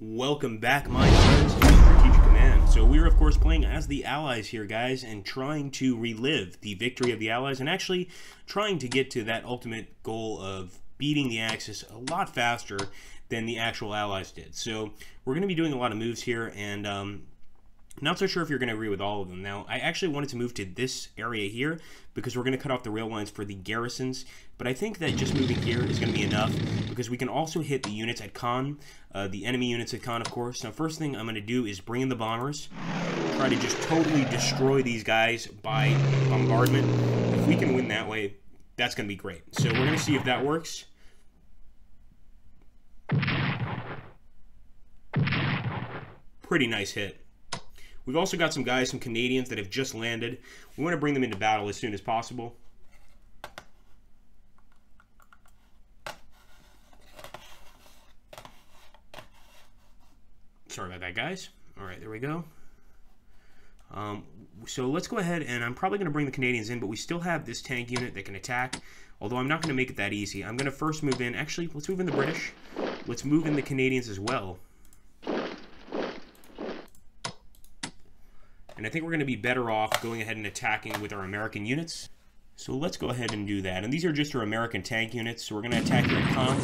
Welcome back, my friends, to Strategic Command. So we're, of course, playing as the Allies here, guys, and trying to relive the victory of the Allies and actually trying to get to that ultimate goal of beating the Axis a lot faster than the actual Allies did. So we're going to be doing a lot of moves here, and not so sure if you're going to agree with all of them. Now, I actually wanted to move to this area here because we're going to cut off the rail lines for the garrisons, but I think that just moving here is going to be enough because we can also hit the units at Caen, the enemy units at Caen, of course. Now, first thing I'm going to do is bring in the bombers, try to just totally destroy these guys by bombardment. If we can win that way, that's going to be great. So we're going to see if that works. Pretty nice hit. We've also got some guys, some Canadians that have just landed. We want to bring them into battle as soon as possible. Sorry about that, guys. All right, there we go. So let's go ahead, and I'm probably going to bring the Canadians in, but we still have this tank unit that can attack, although I'm not going to make it that easy. I'm going to first move in. Actually, let's move in the British. Let's move in the Canadians as well. And I think we're going to be better off going ahead and attacking with our American units. So let's go ahead and do that. And these are just our American tank units. So we're going to attack here at Caen.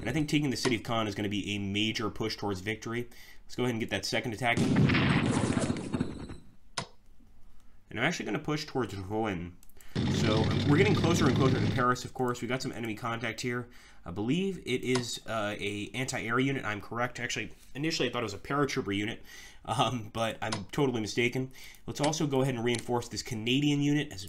And I think taking the city of Caen is going to be a major push towards victory. Let's go ahead and get that second attack in. And I'm actually going to push towards Rouen. So we're getting closer and closer to Paris, of course. We got some enemy contact here. I believe it is a anti-air unit. I'm correct. Actually, initially I thought it was a paratrooper unit, but I'm totally mistaken. Let's also go ahead and reinforce this Canadian unit as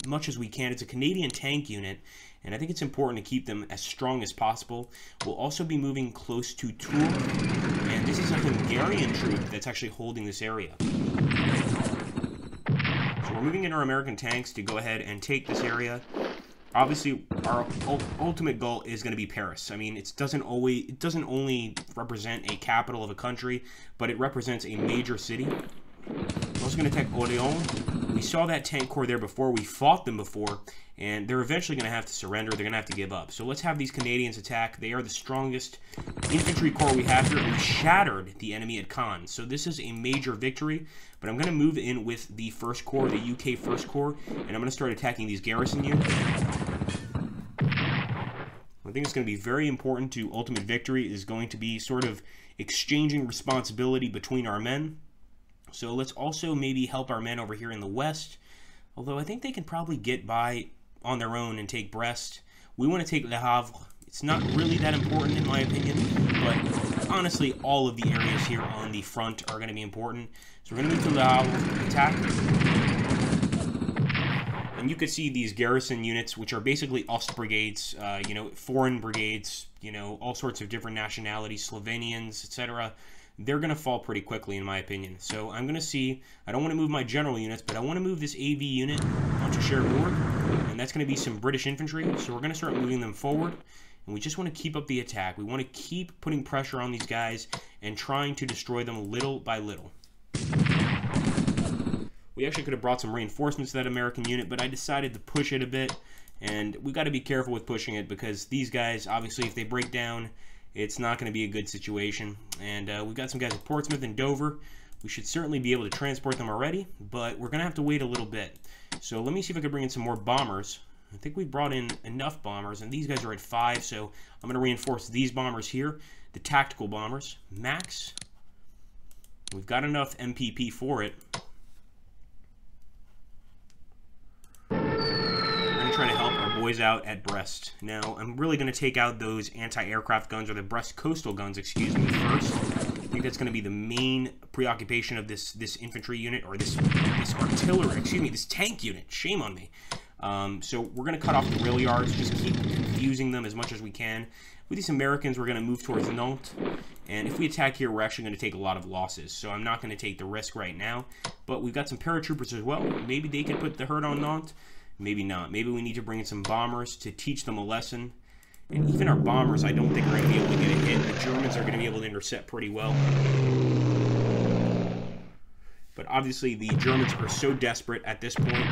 much as we can. It's a Canadian tank unit, and I think it's important to keep them as strong as possible. We'll also be moving close to Tours, and this is a Hungarian troop that's actually holding this area. So we're moving in our American tanks to go ahead and take this area. Obviously, our ultimate goal is going to be Paris. I mean, it doesn't only represent a capital of a country, but it represents a major city. We're also going to attack Orléans. We saw that tank corps there before. We fought them before, and they're eventually going to have to surrender. They're going to have to give up. So let's have these Canadians attack. They are the strongest infantry corps we have here. We shattered the enemy at Caen. So this is a major victory, but I'm going to move in with the First Corps, the UK First Corps, and I'm going to start attacking these garrison units. I think it's going to be very important to ultimate victory is going to be sort of exchanging responsibility between our men. So let's also maybe help our men over here in the west, although I think they can probably get by on their own and take Brest. We want to take Le Havre. It's not really that important in my opinion, but honestly all of the areas here on the front are going to be important. So we're going to move to Le Havre, attack. And you could see these garrison units, which are basically Ost brigades, foreign brigades, all sorts of different nationalities, Slovenians, etc. They're going to fall pretty quickly, in my opinion. So I'm going to see, I don't want to move my general units, but I want to move this AV unit onto Cherbourg, and that's going to be some British infantry. So we're going to start moving them forward, and we just want to keep up the attack. We want to keep putting pressure on these guys and trying to destroy them little by little. We actually could have brought some reinforcements to that American unit, but I decided to push it a bit, and we got to be careful with pushing it because these guys, obviously, if they break down, it's not going to be a good situation. And we've got some guys at Portsmouth and Dover. We should certainly be able to transport them already, but we're going to have to wait a little bit. So let me see if I can bring in some more bombers. I think we brought in enough bombers, and these guys are at 5, so I'm going to reinforce these bombers here, the tactical bombers. Max. We've got enough MPP for it. Trying to help our boys out at Brest. Now, I'm really going to take out those anti-aircraft guns, or the Brest coastal guns, excuse me, first. I think that's going to be the main preoccupation of this infantry unit, or this artillery, excuse me, this tank unit. Shame on me. So we're going to cut off the rail yards, just keep confusing them as much as we can. With these Americans, we're going to move towards Nantes, and if we attack here, we're actually going to take a lot of losses. So I'm not going to take the risk right now, but we've got some paratroopers as well. Maybe they could put the hurt on Nantes. Maybe not. Maybe we need to bring in some bombers to teach them a lesson. And even our bombers, I don't think are going to be able to get a hit. The Germans are going to be able to intercept pretty well. But obviously, the Germans are so desperate at this point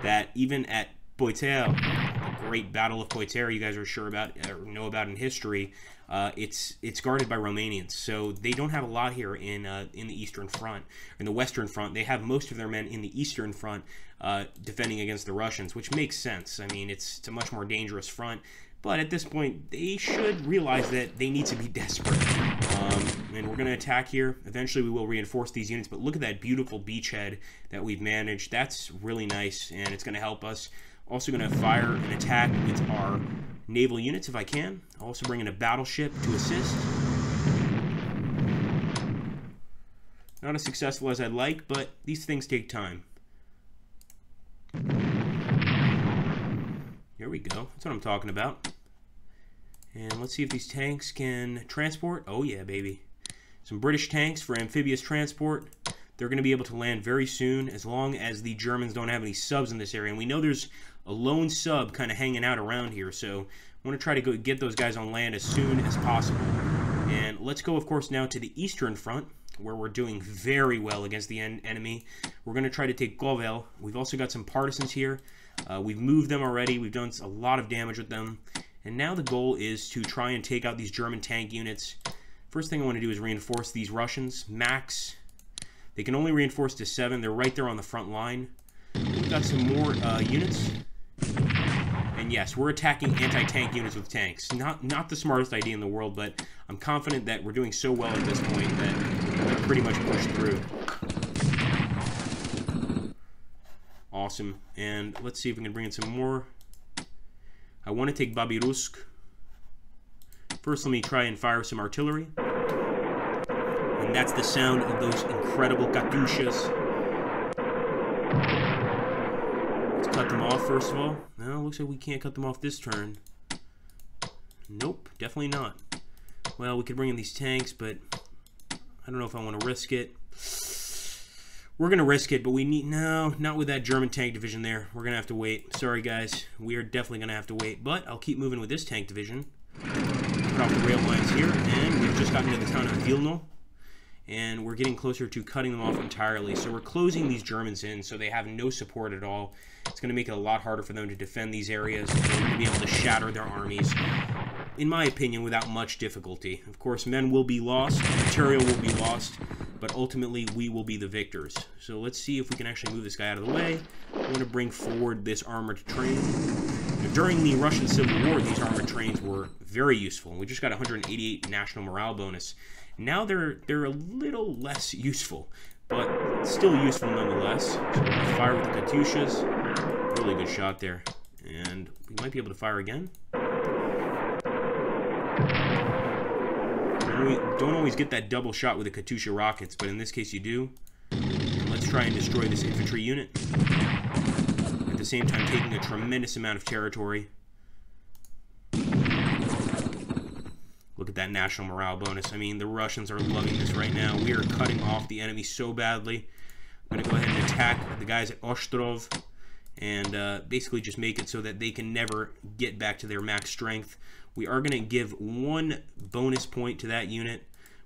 that even at Poitiers, great Battle of Poitiers you guys are sure about or know about in history, it's guarded by Romanians, so they don't have a lot here in the Eastern Front. In the Western Front, they have most of their men in the Eastern Front defending against the Russians, which makes sense. I mean, it's a much more dangerous front, but at this point, they should realize that they need to be desperate. And we're going to attack here. Eventually, we will reinforce these units, but look at that beautiful beachhead that we've managed. That's really nice, and it's going to help us. Also going to fire an attack with our naval units if I can. I'll also bring in a battleship to assist. Not as successful as I'd like, but these things take time. Here we go. That's what I'm talking about. And let's see if these tanks can transport. Oh yeah, baby. Some British tanks for amphibious transport. They're going to be able to land very soon as long as the Germans don't have any subs in this area. And we know there's a lone sub kind of hanging out around here, so I want to try to go get those guys on land as soon as possible. And let's go, of course, now to the Eastern Front, where we're doing very well against the enemy. We're going to try to take Govel. We've also got some partisans here. We've moved them already. We've done a lot of damage with them. And now the goal is to try and take out these German tank units. First thing I want to do is reinforce these Russians. Max. They can only reinforce to 7. They're right there on the front line. We've got some more units. And yes, we're attacking anti-tank units with tanks. Not the smartest idea in the world, but I'm confident that we're doing so well at this point that we're pretty much pushed through. Awesome. And let's see if we can bring in some more. I want to take Babirusk. First, let me try and fire some artillery. And that's the sound of those incredible Katyushas. Let's cut them off, first of all. No, looks like we can't cut them off this turn. Nope, definitely not. Well, we could bring in these tanks, but I don't know if I want to risk it. We're going to risk it, but we need... No, not with that German tank division there. We're going to have to wait. Sorry, guys. We are definitely going to have to wait. But I'll keep moving with this tank division. Cut off the rail lines here, and we've just gotten to the town of Vilno. And we're getting closer to cutting them off entirely. So we're closing these Germans in, so they have no support at all. It's going to make it a lot harder for them to defend these areas. They're going to be able to shatter their armies, in my opinion, without much difficulty. Of course, men will be lost, material will be lost, but ultimately we will be the victors. So let's see if we can actually move this guy out of the way. I want to bring forward this armored train. During the Russian Civil War, these armored trains were very useful. We just got 188 national morale bonus. Now they're a little less useful, but still useful nonetheless. So we're going to fire with the Katyushas. Really good shot there. And we might be able to fire again. We don't always get that double shot with the Katyusha rockets, but in this case you do. And let's try and destroy this infantry unit. At the same time taking a tremendous amount of territory. Look at that national morale bonus. I mean, the Russians are loving this right now. We are cutting off the enemy so badly. I'm going to go ahead and attack the guys at Ostrov and basically just make it so that they can never get back to their max strength. We are going to give 1 bonus point to that unit.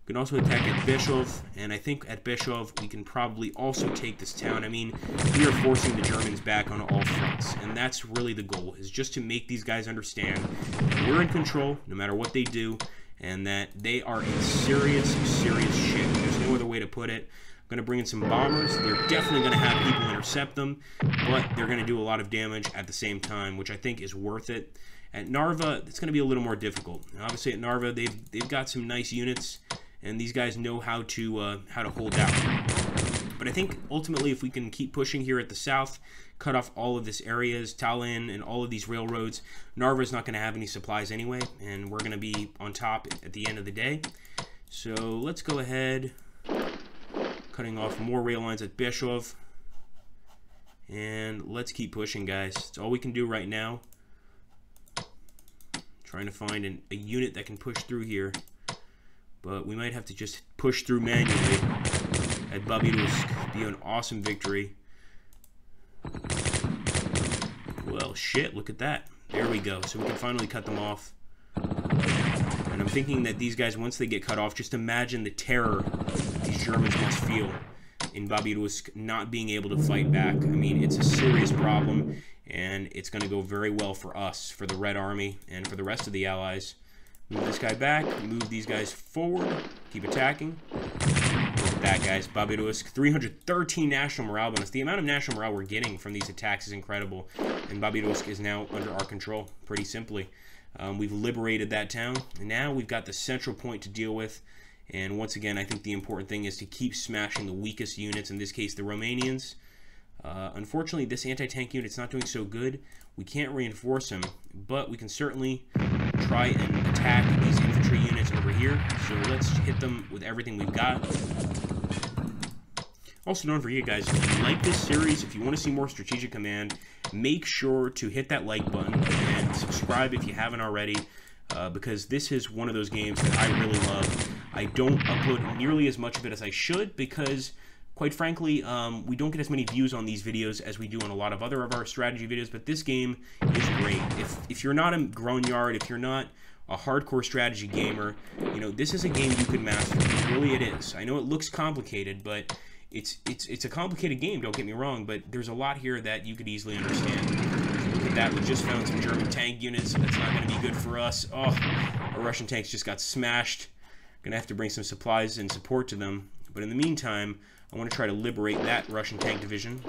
We can also attack at Beshov, and I think at Beshov we can probably also take this town. I mean, we are forcing the Germans back on all fronts, and that's really the goal, is just to make these guys understand that we're in control no matter what they do, and that they are in serious, serious shit. There's no other way to put it. I'm going to bring in some bombers. They're definitely going to have people intercept them, but they're going to do a lot of damage at the same time, which I think is worth it. At Narva, it's going to be a little more difficult. Obviously, at Narva, they've got some nice units, and these guys know how to hold out. But I think ultimately, if we can keep pushing here at the south, cut off all of this areas, Tallinn, and all of these railroads, Narva's not going to have any supplies anyway, and we're going to be on top at the end of the day. So let's go ahead, cutting off more rail lines at Beshov, and let's keep pushing, guys. It's all we can do right now. Trying to find a unit that can push through here, but we might have to just push through manually at Babirusk. Be an awesome victory. Well, shit, look at that. There we go. So we can finally cut them off. And I'm thinking that these guys, once they get cut off, just imagine the terror that these Germans must feel in Babirusk not being able to fight back. I mean, it's a serious problem. and it's going to go very well for us, for the Red Army, and for the rest of the Allies. Move this guy back, move these guys forward, keep attacking. Look at that, guys. WW2, 313 national morale bonus. The amount of national morale we're getting from these attacks is incredible, and WW2 is now under our control, pretty simply. We've liberated that town, and now we've got the central point to deal with. And once again, I think the important thing is to keep smashing the weakest units, in this case the Romanians. Unfortunately, this anti-tank unit's not doing so good. We can't reinforce them, but we can certainly try and attack these infantry units over here. So let's hit them with everything we've got. Also, don't forget, guys, if you like this series, if you want to see more Strategic Command, make sure to hit that like button and subscribe if you haven't already, because this is one of those games that I really love. I don't upload nearly as much of it as I should because, quite frankly, we don't get as many views on these videos as we do on a lot of other of our strategy videos, but this game is great. If you're not a grown-yard, if you're not a hardcore strategy gamer, you know, this is a game you could master. Really, it is. I know it looks complicated, but it's a complicated game, don't get me wrong, but there's a lot here that you could easily understand. Look at that, we just found some German tank units. That's not going to be good for us. Oh, our Russian tanks just got smashed. Gonna have to bring some supplies and support to them, but in the meantime, I want to try to liberate that Russian tank division.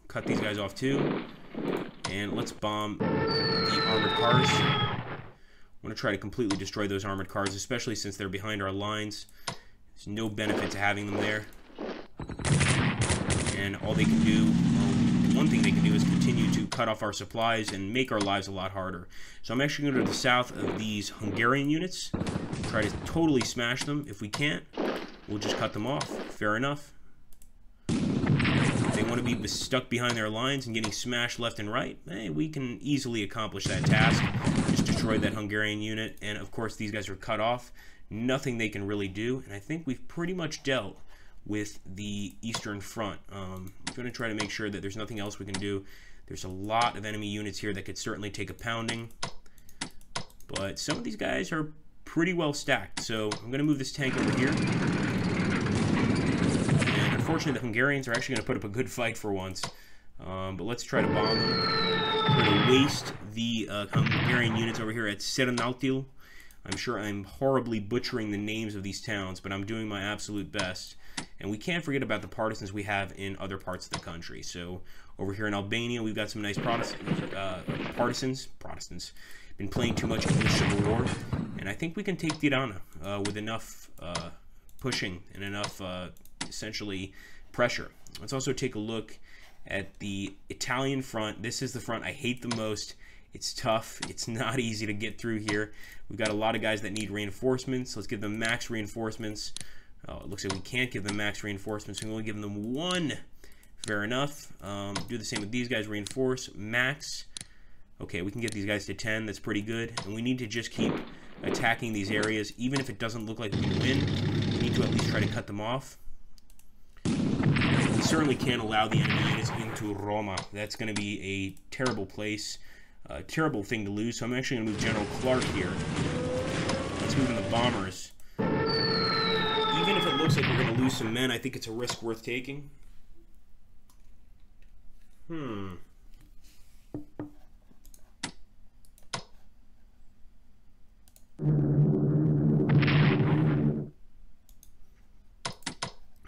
Cut these guys off too, and let's bomb the armored cars. I want to try to completely destroy those armored cars, especially since they're behind our lines. There's no benefit to having them there, and all they can do, well, one thing they can do is continue to cut off our supplies and make our lives a lot harder. So I'm actually going to go to the south of these Hungarian units, try to totally smash them. If we can't, we'll just cut them off. Fair enough. If they want to be stuck behind their lines and getting smashed left and right, hey, we can easily accomplish that task. Just destroy that Hungarian unit, and of course these guys are cut off. Nothing they can really do, and I think we've pretty much dealt with the Eastern Front. I'm going to try to make sure that there's nothing else we can do. There's a lot of enemy units here that could certainly take a pounding, but some of these guys are pretty well stacked, so I'm going to move this tank over here. And unfortunately, the Hungarians are actually going to put up a good fight for once, but let's try to bomb them. We're going to waste the Hungarian units over here at Serenaltil. I'm sure I'm horribly butchering the names of these towns, but I'm doing my absolute best. And we can't forget about the partisans we have in other parts of the country. So over here in Albania, we've got some nice Protestants. Been playing too much English Civil War, and I think we can take Tirana with enough pushing and enough, essentially, pressure. Let's also take a look at the Italian front. This is the front I hate the most. It's tough. It's not easy to get through here. We've got a lot of guys that need reinforcements. Let's give them max reinforcements. Oh, it looks like we can't give them max reinforcements. We can only give them one. Fair enough. Do the same with these guys. Reinforce max. Okay, we can get these guys to 10. That's pretty good. And we need to just keep attacking these areas. Even if it doesn't look like we can win, we need to at least try to cut them off. We certainly can't allow the enemy units into Roma. That's going to be a terrible place, a terrible thing to lose. So I'm actually going to move General Clark here. Let's move in the bombers. Even if it looks like we're going to lose some men, I think it's a risk worth taking.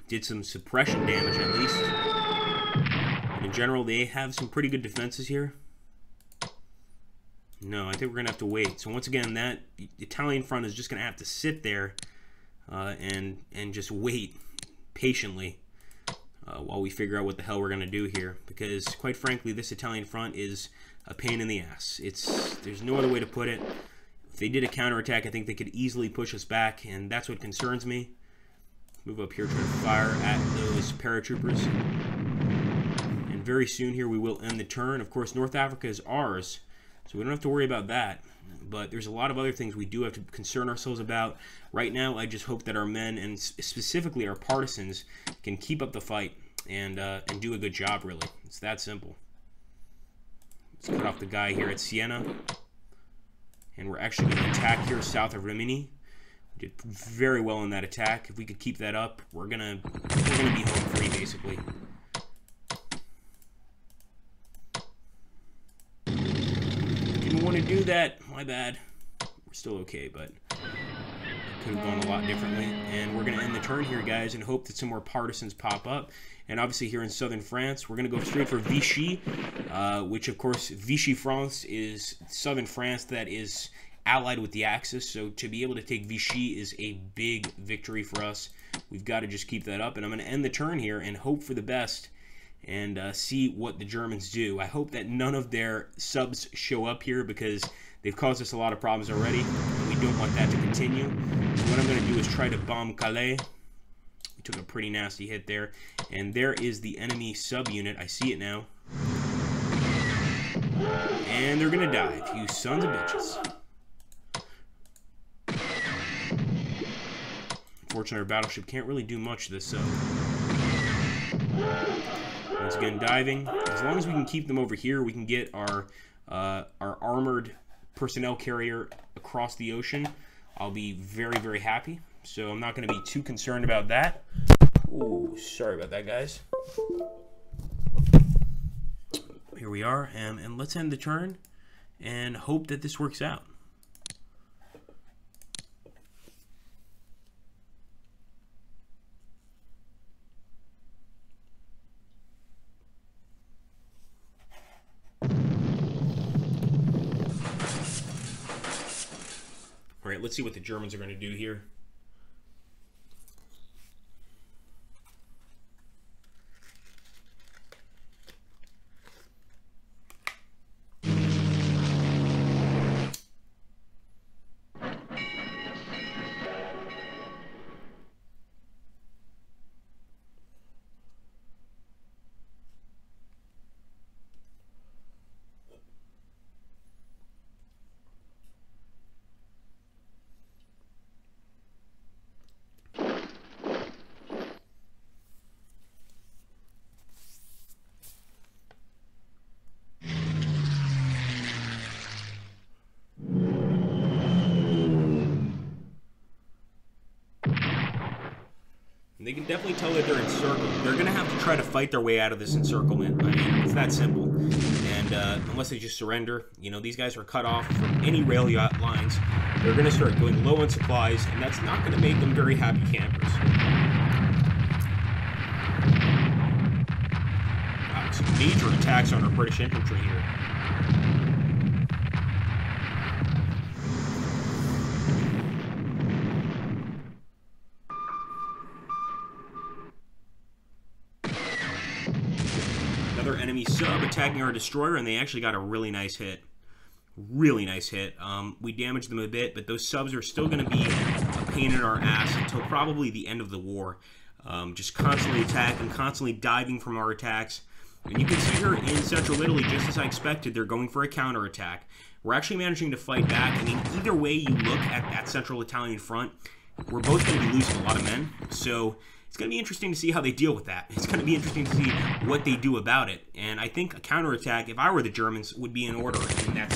Did some suppression damage at least. But in general, they have some pretty good defenses here. No, I think we're going to have to wait. So once again, that Italian front is just going to have to sit there and just wait patiently while we figure out what the hell we're going to do here. Because, quite frankly, this Italian front is a pain in the ass. There's no other way to put it. If they did a counterattack, I think they could easily push us back, and that's what concerns me. Move up here, try to fire at those paratroopers. And very soon here we will end the turn. Of course, North Africa is ours, so we don't have to worry about that. But there's a lot of other things we do have to concern ourselves about. Right now, I just hope that our men, and specifically our partisans, can keep up the fight and do a good job, really. It's that simple. Let's cut off the guy here at Siena. And we're actually going to attack here south of Rimini. We did very well in that attack. If we could keep that up, we're gonna be home free, basically. want to do that. My bad. We're still okay, but could have gone a lot differently. And we're going to end the turn here, guys, and hope that some more partisans pop up. And obviously here in southern France, we're going to go straight for Vichy, which, of course, Vichy France is southern France that is allied with the Axis. So to be able to take Vichy is a big victory for us. We've got to just keep that up. And I'm going to end the turn here and hope for the best and see what the Germans do. I hope that none of their subs show up here because they've caused us a lot of problems already. And we don't want that to continue. So what I'm going to do is try to bomb Calais. We took a pretty nasty hit there. And there is the enemy subunit. I see it now. And they're going to dive, you sons of bitches. Unfortunately, our battleship can't really do much to this sub. Once again, diving. As long as we can keep them over here, we can get our armored personnel carrier across the ocean. I'll be very, very happy. So I'm not going to be too concerned about that. Ooh, sorry about that, guys. Here we are, and let's end the turn and hope that this works out. All right, let's see what the Germans are going to do here. They can definitely tell that they're encircled. They're going to have to try to fight their way out of this encirclement. I mean, it's that simple. And unless they just surrender, you know, these guys are cut off from any rail lines. They're going to start going low on supplies, and that's not going to make them very happy campers. Wow, some major attacks on our British infantry here. Enemy sub attacking our destroyer, and they actually got a really nice hit. Really nice hit. We damaged them a bit, but those subs are still going to be a pain in our ass until probably the end of the war. Just constantly attacking, constantly diving from our attacks. And you can see here in central Italy, just as I expected, they're going for a counterattack. We're actually managing to fight back. I mean, either way you look at that central Italian front, we're both going to be losing a lot of men. So it's going to be interesting to see how they deal with that. It's going to be interesting to see what they do about it. And I think a counterattack, if I were the Germans, would be in order in that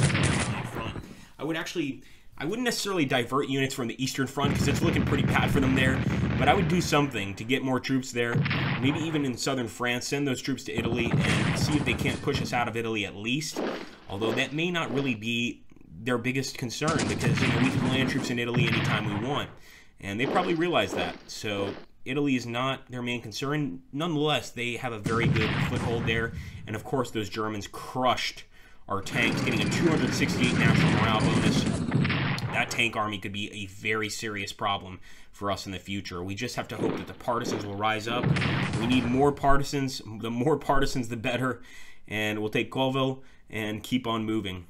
front. I wouldn't necessarily divert units from the Eastern Front because it's looking pretty bad for them there. But I would do something to get more troops there. Maybe even in southern France, send those troops to Italy and see if they can't push us out of Italy at least. Although that may not really be their biggest concern because, you know, we can land troops in Italy anytime we want. And they probably realize that. So Italy is not their main concern. Nonetheless, they have a very good foothold there. And of course, those Germans crushed our tanks, getting a 268 national morale bonus. That tank army could be a very serious problem for us in the future. We just have to hope that the partisans will rise up. We need more partisans. The more partisans, the better. And we'll take Colville and keep on moving.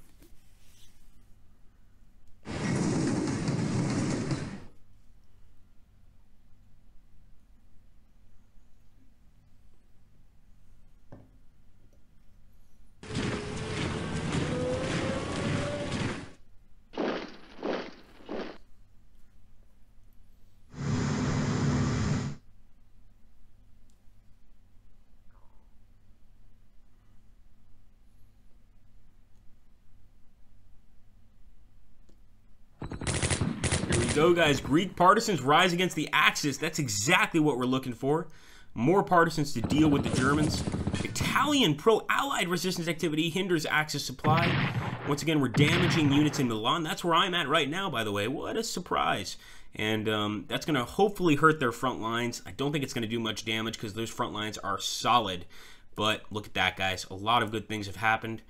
Go, guys. Greek partisans rise against the Axis. That's exactly what we're looking for. more partisans to deal with the Germans. Italian pro-Allied resistance activity hinders Axis supply. Once again, we're damaging units in Milan. That's where I'm at right now, by the way. What a surprise. And that's going to hopefully hurt their front lines. I don't think it's going to do much damage because those front lines are solid. But look at that, guys. A lot of good things have happened.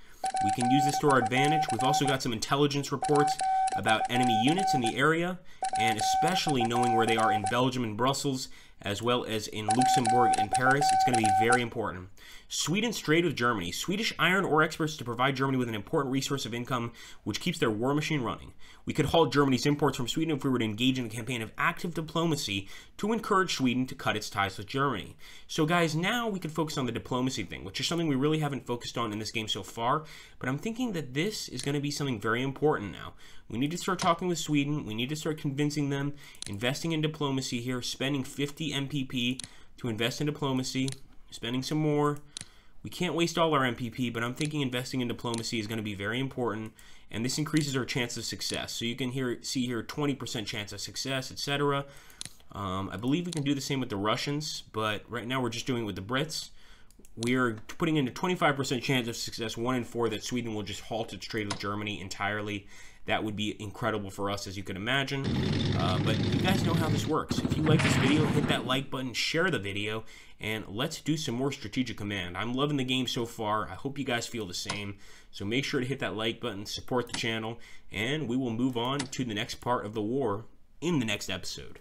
We can use this to our advantage. We've also got some intelligence reports about enemy units in the area, and especially knowing where they are in Belgium and Brussels, as well as in Luxembourg and Paris. It's going to be very important. Sweden's trade with Germany. Swedish iron ore exports to provide Germany with an important resource of income, which keeps their war machine running. We could halt Germany's imports from Sweden if we were to engage in a campaign of active diplomacy to encourage Sweden to cut its ties with Germany. So guys, now we can focus on the diplomacy thing, which is something we really haven't focused on in this game so far, but I'm thinking that this is going to be something very important now. We need to start talking with Sweden. We need to start convincing them, investing in diplomacy here, spending 50 MPP to invest in diplomacy, spending some more. We can't waste all our MPP, but I'm thinking investing in diplomacy is going to be very important, and this increases our chance of success. So you can see here 20% chance of success, etc. I believe we can do the same with the Russians, but right now we're just doing it with the Brits. We're putting in a 25% chance of success, 1 in 4, that Sweden will just halt its trade with Germany entirely. That would be incredible for us, as you can imagine. But you guys know how this works. If you like this video, hit that like button, share the video, and let's do some more strategic command. I'm loving the game so far. I hope you guys feel the same. So make sure to hit that like button, support the channel, and we will move on to the next part of the war in the next episode.